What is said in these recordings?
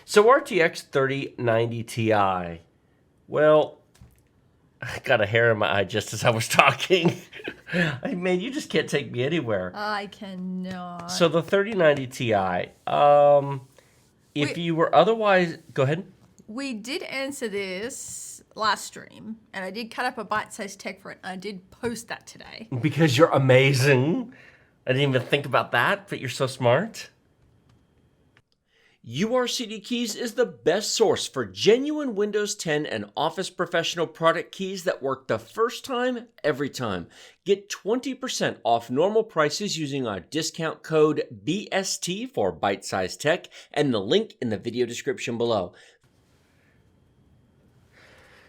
So RTX 3090 Ti. Well, I got a hair in my eye just as I was talking. Man, you just can't take me anywhere. I cannot. So the 3090 Ti, if you were otherwise... Go ahead. We did answer this last stream, and I did cut up a Byte Size Tech for it, and I did post that today. Because you're amazing. I didn't even think about that, but you're so smart. URCD Keys is the best source for genuine Windows 10 and Office Professional product keys that work the first time, every time. Get 20% off normal prices using our discount code BST for Byte Size Tech and the link in the video description below.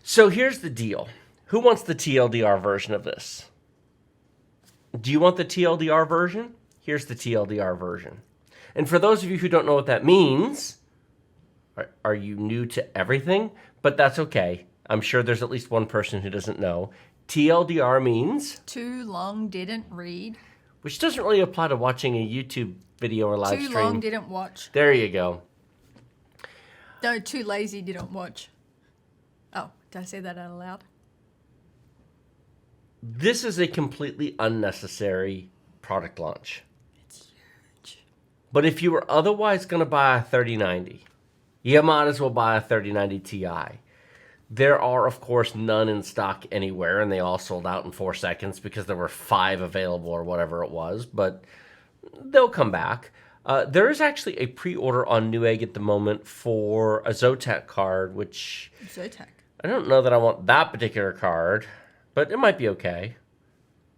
So here's the deal. Who wants the TLDR version of this? Do you want the TLDR version? Here's the TLDR version. And for those of you who don't know what that means, are you new to everything? But that's okay. I'm sure there's at least one person who doesn't know. TLDR means... Too long didn't read. Which doesn't really apply to watching a YouTube video or live stream. Too long didn't watch. There you go. No, too lazy didn't watch. Oh, did I say that out loud? This is a completely unnecessary product launch. But if you were otherwise going to buy a 3090, you might as well buy a 3090 Ti. There are, of course, none in stock anywhere, and they all sold out in 4 seconds because there were 5 available or whatever it was, but they'll come back. There is actually a pre-order on Newegg at the moment for a Zotac card, which... Zotac? I don't know that I want that particular card, but it might be okay.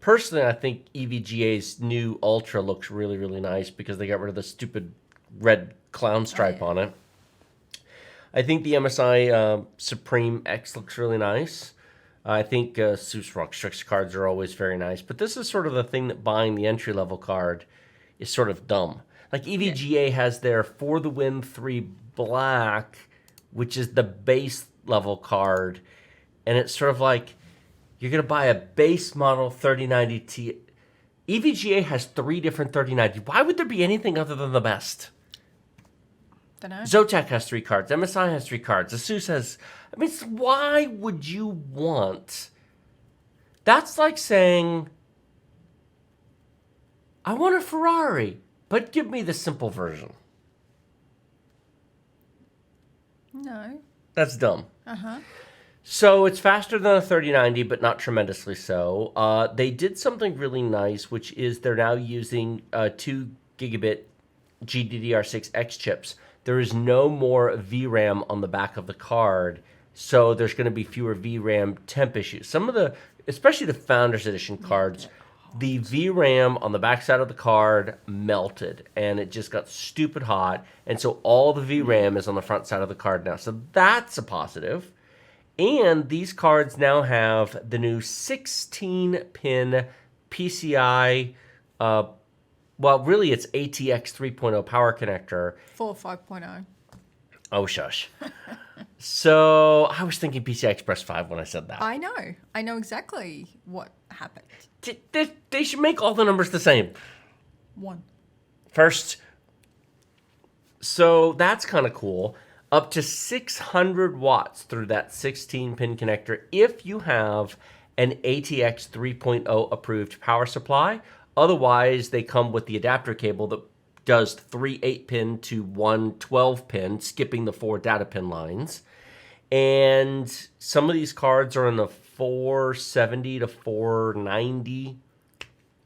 Personally, I think EVGA's new Ultra looks really, really nice because they got rid of the stupid red clown stripe on it. I think the MSI Supreme X looks really nice. I think Asus ROG Strix cards are always very nice. But this is sort of the thing that buying the entry-level card is sort of dumb. Like EVGA has their For the Win 3 Black, which is the base level card. And it's sort of like... You're going to buy a base model 3090 Ti. EVGA has 3 different 3090. Why would there be anything other than the best? Dunno. Zotac has 3 cards. MSI has 3 cards. Asus has... I mean, why would you want... That's like saying, I want a Ferrari, but give me the simple version. No. That's dumb. Uh-huh. So it's faster than a 3090, but not tremendously so. They did something really nice, which is they're now using 2 gigabit GDDR6X chips. There is no more VRAM on the back of the card, so there's going to be fewer VRAM temp issues. Some of the, especially the Founders Edition cards, the VRAM on the back side of the card melted, and it just got stupid hot, and so all the VRAM is on the front side of the card now. So that's a positive. And these cards now have the new 16-pin PCI, well, really it's ATX 3.0 power connector. 5.0. Oh, shush. So I was thinking PCI Express 5 when I said that. I know. I know exactly what happened. They should make all the numbers the same. 1. First. So that's kind of cool. Up to 600 watts through that 16-pin connector if you have an ATX 3.0 approved power supply. Otherwise, they come with the adapter cable that does 3 8-pin to 1 12-pin, skipping the 4 data pin lines. And some of these cards are in the 470 to 490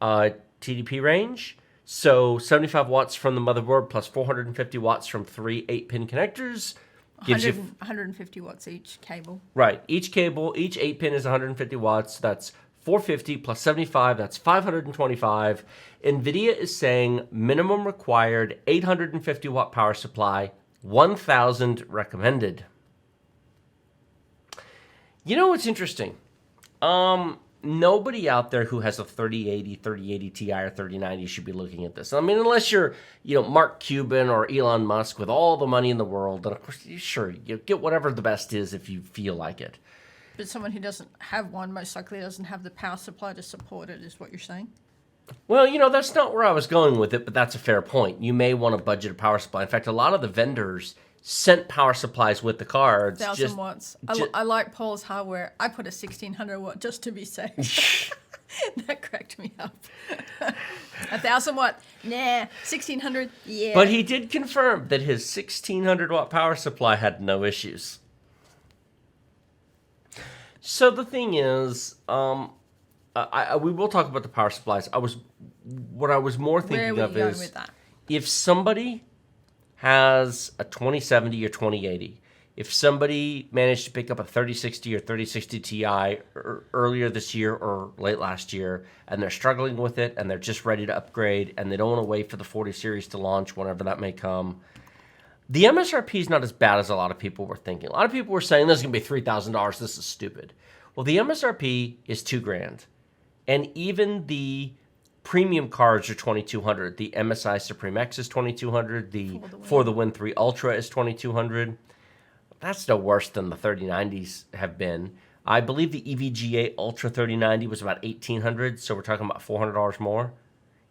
TDP range. So 75 watts from the motherboard plus 450 watts from 3 8-pin connectors gives you 150 watts each cable. Right. Each cable, each 8-pin is 150 watts. That's 450 plus 75. That's 525. Nvidia is saying minimum required 850 watt power supply, 1,000 recommended. You know what's interesting? Nobody out there who has a 3080, 3080 Ti, or 3090 should be looking at this. I mean, unless you're, Mark Cuban or Elon Musk with all the money in the world, and of course, sure, you get whatever the best is if you feel like it. But someone who doesn't have one most likely doesn't have the power supply to support it, is what you're saying? Well, that's not where I was going with it, but that's a fair point. You may want to budget a power supply. In fact, a lot of the vendors sent power supplies with the cards. 1,000 watts. I like Paul's hardware. I put a 1,600 watt just to be safe. That cracked me up. 1,000 watt. Nah. 1,600. Yeah. But he did confirm that his 1,600 watt power supply had no issues. So the thing is, we will talk about the power supplies. What I was more thinking Where of were you is going with that? if somebody has a 2070 or 2080, if somebody managed to pick up a 3060 or 3060 Ti earlier this year or late last year, and they're struggling with it, and they're just ready to upgrade, and they don't want to wait for the 40 series to launch whenever that may come, the MSRP is not as bad as a lot of people were thinking. A lot of people were saying this is going to be $3,000. This is stupid. Well, the MSRP is $2,000, and even the premium cards are $2,200. The MSI Supreme X is $2,200. The For the Win 3 Ultra is $2,200. That's no worse than the 3090s have been. I believe the EVGA Ultra 3090 was about $1,800, so we're talking about $400 more.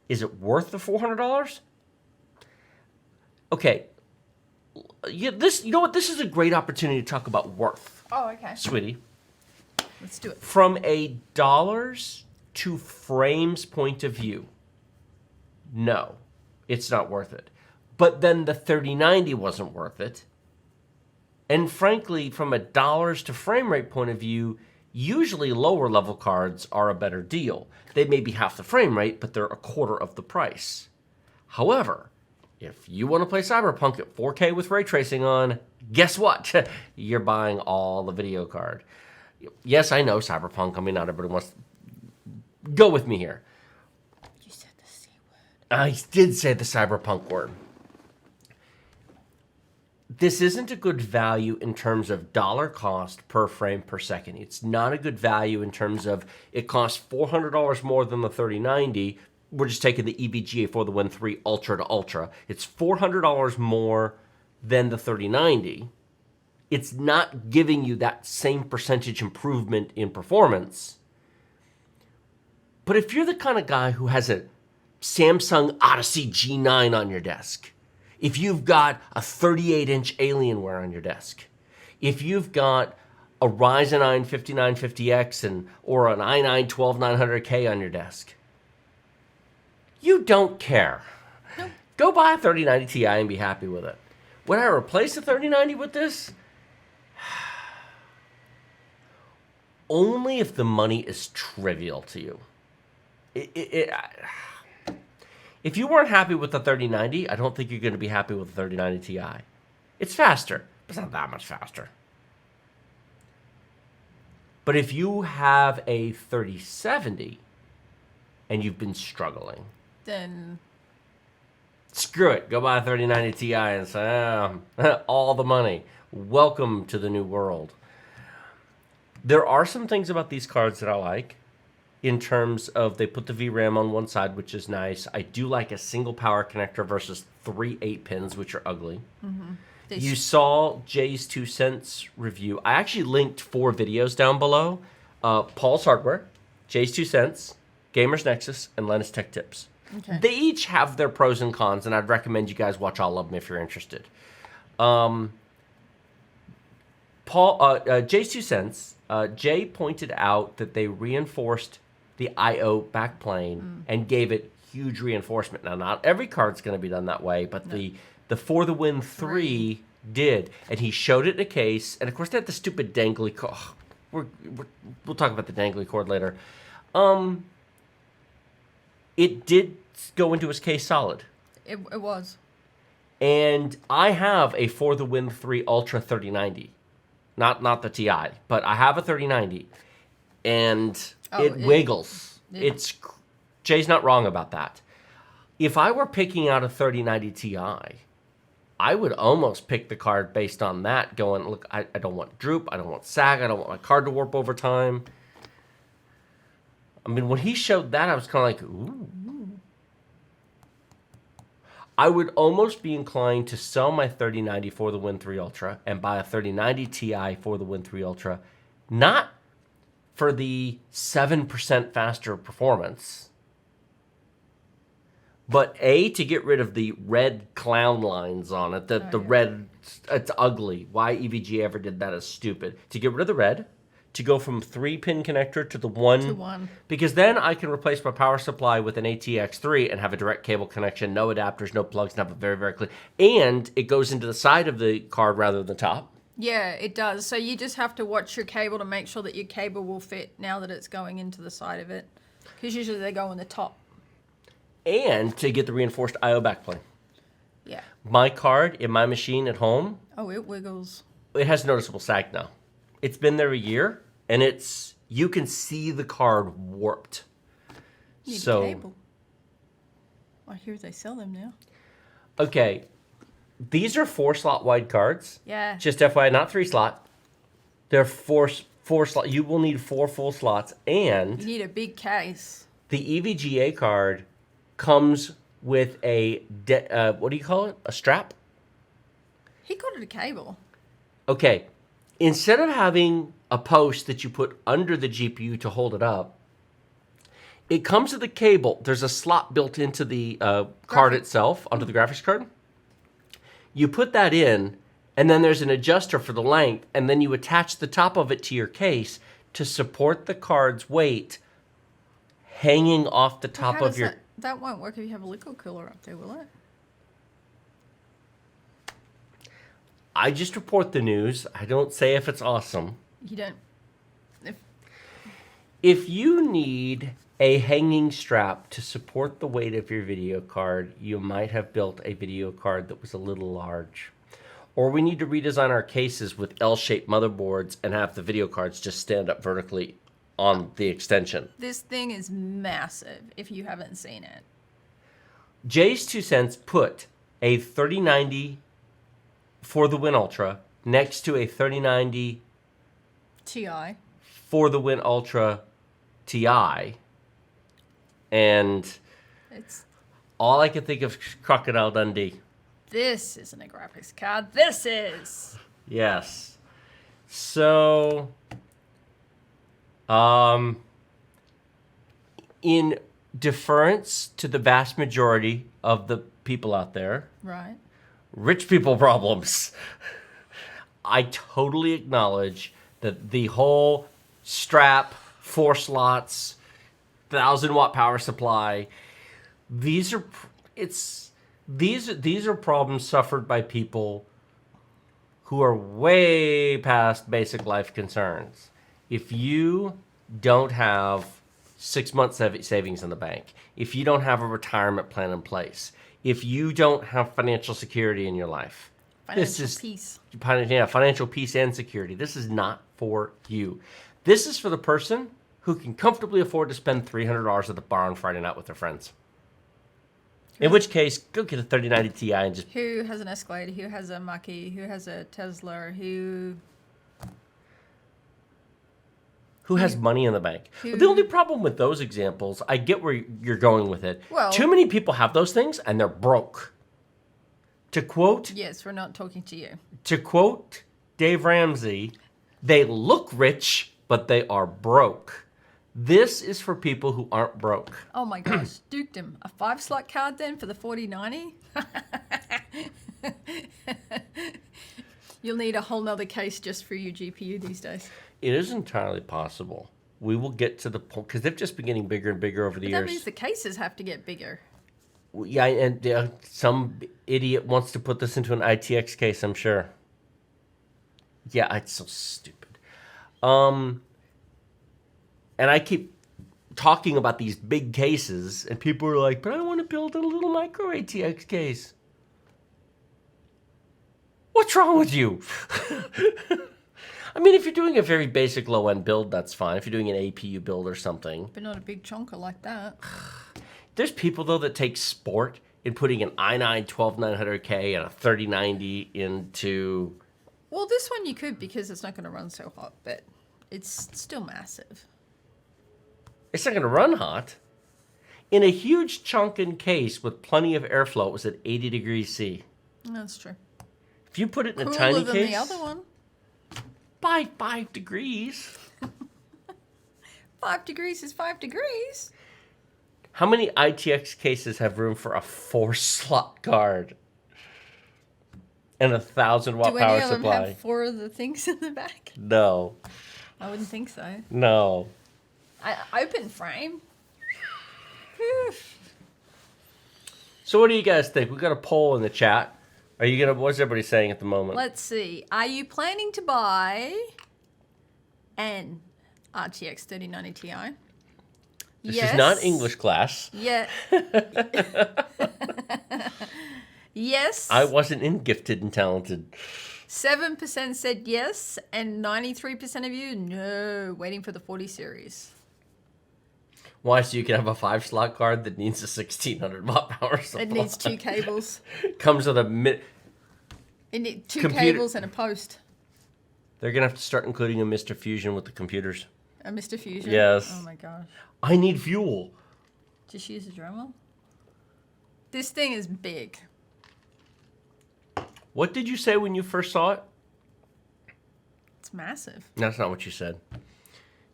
Is it worth the $400? Okay. You know what? This is a great opportunity to talk about worth. Oh, okay. Sweetie. Let's do it. From a dollars to frames point of view, no, it's not worth it. But then the 3090 wasn't worth it. And frankly, from a dollars to frame rate point of view, usually lower level cards are a better deal. They may be half the frame rate, but they're a quarter of the price. However, if you want to play Cyberpunk at 4K with ray tracing on, guess what? You're buying all the video card. Yes, I know Cyberpunk. I mean, not everybody wants to... Go with me here. You said the C word. I did say the Cyberpunk word. This isn't a good value in terms of dollar cost per frame per second. It's not a good value in terms of it costs $400 more than the 3090. We're just taking the EVGA For the Win 3 Ultra to Ultra. It's $400 more than the 3090. It's not giving you that same percentage improvement in performance. But if you're the kind of guy who has a Samsung Odyssey G9 on your desk, if you've got a 38-inch Alienware on your desk, if you've got a Ryzen 9 5950X or an i9 12900K on your desk, you don't care. Nope. Go buy a 3090 Ti and be happy with it. Would I replace the 3090 with this? Only if the money is trivial to you. If you weren't happy with the 3090, I don't think you're going to be happy with the 3090 Ti. It's faster, but it's not that much faster. But if you have a 3070 and you've been struggling, Then screw it. Go buy a 3090 Ti and say, all the money. Welcome to the new world. There are some things about these cards that I like in terms of they put the VRAM on one side, which is nice. I do like a single power connector versus 3 8-pins, which are ugly. mm-hmm. You saw Jay's 2 cents review. I actually linked 4 videos down below. Paul's Hardware, Jay's 2 cents, Gamers Nexus, and Linus Tech Tips. Okay. They each have their pros and cons, and I'd recommend you guys watch all of them if you're interested. Jay's 2 cents, Jay pointed out that they reinforced the I/O backplane and gave it huge reinforcement. Now, not every card's going to be done that way, but the For the Win 3 did, and he showed it in a case. And of course, they had the stupid dangly cord. We'll talk about the dangly cord later. It did go into his case solid. It was. And I have a For the Win 3 Ultra 3090. Not the Ti, but I have a 3090. And it wiggles. Jay's not wrong about that. If I were picking out a 3090 Ti, I would almost pick the card based on that, going, look, I don't want droop, I don't want sag, I don't want my card to warp over time. I mean, when he showed that, I was kind of like, ooh. I would almost be inclined to sell my 3090 For the Win 3 Ultra and buy a 3090 Ti For the Win 3 Ultra, not for the 7% faster performance, But to get rid of the red clown lines on it, the red, it's ugly. Why EVGA ever did that is stupid. To get rid of the red, to go from 3-pin connector to the one. To one. Because then I can replace my power supply with an ATX 3 and have a direct cable connection, no adapters, no plugs, and have it very, very clean. And it goes into the side of the card rather than the top. Yeah, it does. So you just have to watch your cable to make sure that your cable will fit now that it's going into the side of it. Because usually they go in the top. And to get the reinforced I/O backplane. Yeah. My card in my machine at home, Oh, it wiggles. it has noticeable sag now. It's been there a year, and you can see the card warped. You need So, a cable. I hear they sell them now. okay, these are 4-slot wide cards. Yeah. Just FYI, not 3-slot. They're 4 slot. You will need 4 full slots, and You need a big case. the EVGA card comes with a what do you call it? A strap? He called it a cable. Okay. Instead of having a post that you put under the GPU to hold it up, it comes with a cable. There's a slot built into the card itself, onto the graphics card. You put that in, and then there's an adjuster for the length, and then you attach the top of it to your case to support the card's weight hanging off the top How of does your... That won't work if you have a liquid cooler up there, will it? I just report the news. I don't say if it's awesome. You don't. If you need a hanging strap to support the weight of your video card, you might have built a video card that was a little large. Or we need to redesign our cases with L-shaped motherboards and have the video cards just stand up vertically on the extension. This thing is massive if you haven't seen it. Jay's 2 cents put a 3090 for the Win Ultra next to a 3090 TI. for the Win Ultra Ti. And It's all I could think of is Crocodile Dundee. This isn't a graphics card. This is. Yes. So, in deference to the vast majority of the people out there, Right. rich people problems, I totally acknowledge that the whole strap, 4 slots, 1,000-watt power supply, these are problems suffered by people who are way past basic life concerns. If you don't have 6 months savings in the bank, if you don't have a retirement plan in place, if you don't have financial security in your life, Peace. financial peace and security, this is not for you. This is for the person who can comfortably afford to spend $300 at the bar on Friday night with their friends. In which case, go get a 3090 Ti and just... Who has an Escalade? Who has a Mach-E? Who has a Tesla? Who has money in the bank? Who- The only problem with those examples, I get where you're going with it. Well- Too many people have those things and they're broke. To quote Yes, we're not talking to you. Dave Ramsey, they look rich, but they are broke. This is for people who aren't broke. Oh my gosh, duked him. A 5-slot card then for the 4090? You'll need a whole nother case just for your GPU these days. It is entirely possible. We will get to the point, because they've just been getting bigger and bigger over the But years. that means the cases have to get bigger. Yeah, and some idiot wants to put this into an ITX case, I'm sure. Yeah, it's so stupid. And I keep talking about these big cases, and people are like, but I want to build a little micro ATX case. What's wrong with you? I mean, if you're doing a very basic low-end build, that's fine. If you're doing an APU build or something. But not a big chonker like that. There's people, though, that take sport in putting an i9 12900K and a 3090 into... Well, this one you could because it's not going to run so hot, but it's still massive. It's not going to run hot. In a huge chunkin case with plenty of airflow, it was at 80 degrees C. That's true. If you put it in a Cooler tiny than case... the other one. By 5 degrees. 5 degrees is 5 degrees. How many ITX cases have room for a 4-slot card and a 1,000-watt Do power any of them supply? have 4 of the things in the back? No. I wouldn't think so. No. Open frame. Whew. So what do you guys think? We got a poll in the chat. Are you gonna? What's everybody saying at the moment? Let's see. Are you planning to buy an RTX 3090 Ti? This is not English class. Yeah. Yes. I wasn't in gifted and talented. 7% said yes, and 93% of you no. Waiting for the 40 series. Why? So you can have a 5-slot card that needs a 1,600-watt power supply. It needs 2 cables. Comes with a It needs 2 Computer- cables and a post. They're gonna have to start including a Mr. Fusion with the computers. A Mr. Fusion. Yes. Oh my gosh. I need fuel. Just use a Dremel. This thing is big. What did you say when you first saw it? It's massive. That's not what you said.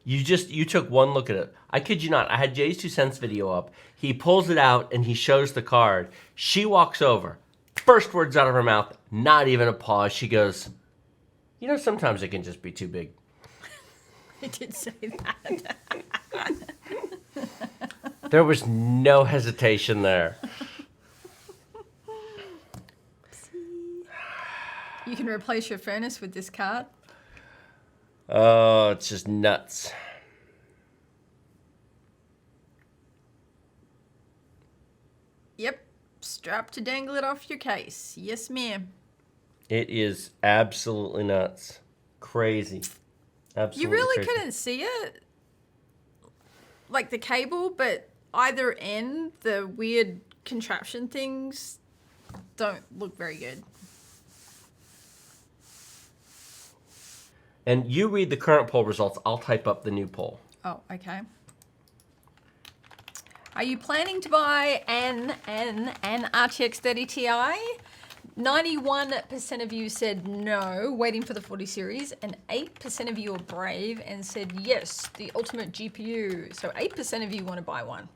You took one look at it. I kid you not. I had Jay's 2 cents video up. He pulls it out and he shows the card. She walks over. First words out of her mouth, not even a pause. She goes, "You know, sometimes it can just be too big." I did say that. There was no hesitation there. You can replace your furnace with this card. Oh, it's just nuts. Yep. Strap to dangle it off your case. Yes, ma'am. It is absolutely nuts. Crazy. Absolutely You really crazy. couldn't see it. Like the cable, but either end, the weird contraption things don't look very good. And you read the current poll results. I'll type up the new poll. Oh, okay. Are you planning to buy an RTX 30 Ti? 91% of you said no, waiting for the 40 series, and 8% of you are brave and said yes, the ultimate GPU. So 8% of you want to buy one.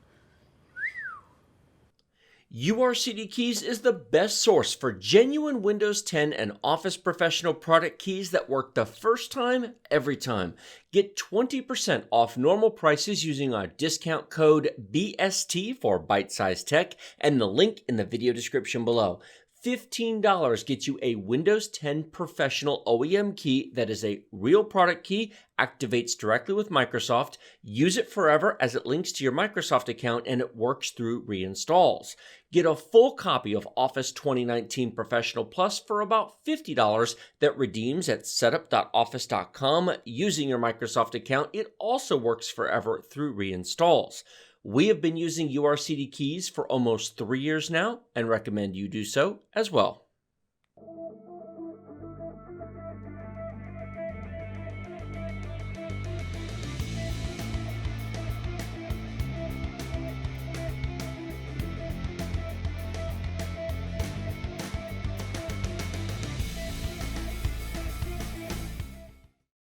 URCD Keys is the best source for genuine Windows 10 and Office Professional product keys that work the first time, every time. Get 20% off normal prices using our discount code BST for Byte Size Tech and the link in the video description below. $15 gets you a Windows 10 Professional OEM key that is a real product key, activates directly with Microsoft, use it forever as it links to your Microsoft account and it works through reinstalls. Get a full copy of Office 2019 Professional Plus for about $50 that redeems at setup.office.com using your Microsoft account. It also works forever through reinstalls. We have been using URCD keys for almost 3 years now and recommend you do so as well.